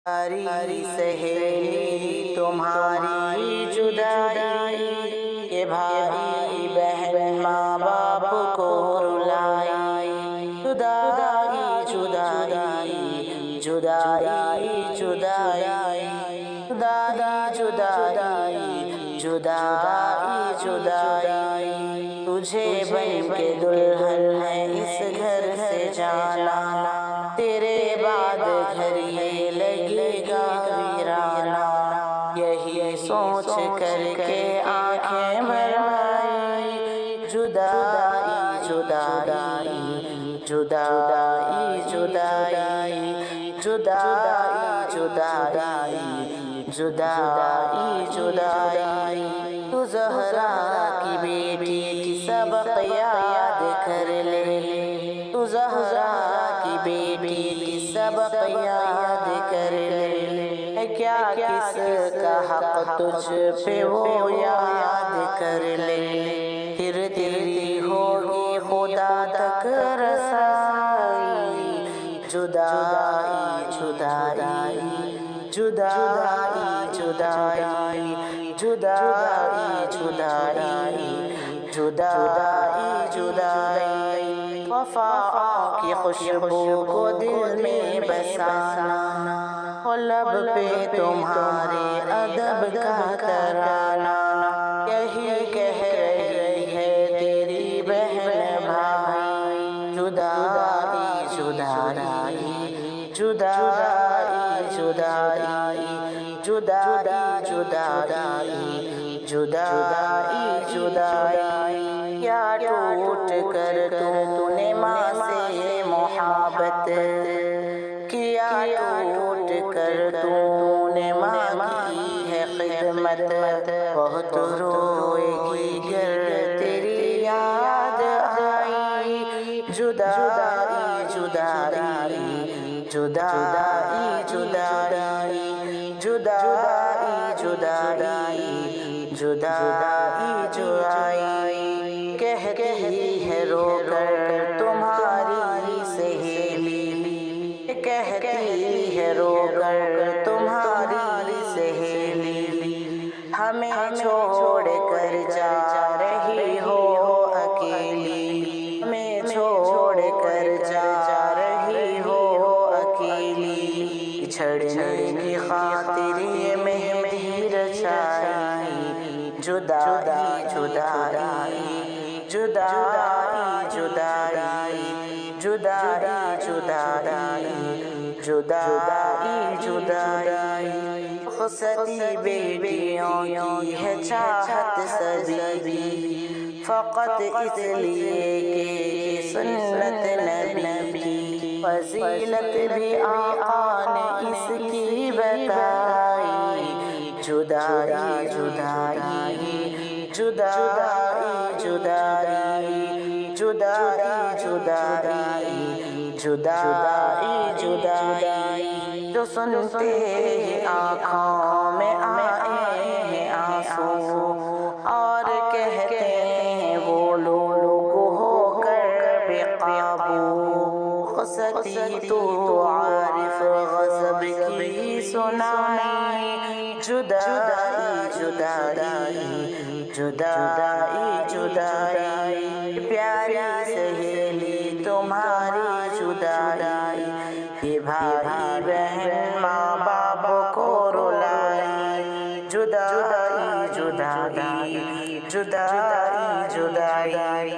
ہماری سہیلی تمہاری جدائی، کہ بھائی بہن ماں باپ کو رلائی، جدائی جدائی جدائی جدائی جدائی جدائی جدائی جدائی، تجھے بن کے دلہن ہے اس گھر سے جانا، تیرے بعد گھر یہ لگے گا ویرانہ، یہی سوچ کر کے آنکھیں بھر آئی، جدائی جدائی جدائی جدائی جدائی جدائی جدائی جدائی، تو زہرا کی بیٹی کی سبق یاد کر لے، تو زہرا کی بیٹی کی سبق یاد کر لے، کیا کس کا حق تجھ پہ وہ یاد کر لے، پھر تیری ہوگی خدا تک رسائی، جدائی جدائی جدائی جدائی جدائی جدائی جدائی جدائی، وفا کی خوشبو کو دل میں بسانا، اور لب پہ تمہارے ادب کا ترانہ، یہی کہہ رہی ہے تیری بہن بھائی، جدائی جدائی جدائی جدائی جدائی جدائی جدائی جدائی، کیا ٹوٹ کر تو نے ماں سے محبت، کیا ٹوٹ کر تو نے ماں کی ہے خدمت، بہت روئے گی گر تیری یاد آئی، جدائی جدائی جدائی جدائی جدائی جدائی جدائی جدائی، کہتی ہے رو کر تمہاری سہیلی، کہتی ہے رو کر تمہاری سہیلی، ہمیں چھوڑ کر جا رہی ہو اکیلی، ہمیں چھوڑ کر جا رہی ہو اکیلی، چھڑنے کی خاطر یہ مہندی رچائی، جدائی جدائی جدائی جدائی جدائی جدائی جدائی جدائی، رخصتی بیٹیوں کی ہے چاہت سبھی، فقط اس لیے کہ سنت نبی کی فضیلت بھی آقا نے اس کی بتائی، جدائی جدائی جدائی جدائی جدائی جدائی جدائی جدائی، جو سنتے ہی آنکھوں میں آئے ہیں آنسو، اور کہتے ہیں وہ لوگ ہو کر بے قابو، رخصتی تو عارف غضب کی سنائی، جدائی جدائی جدائی جدائی، پیاری سہیلی تمہاری جدائی، کہ بھائی بہن ماں باپ کو رلائی، جدائی جدائی جدائی جدائی۔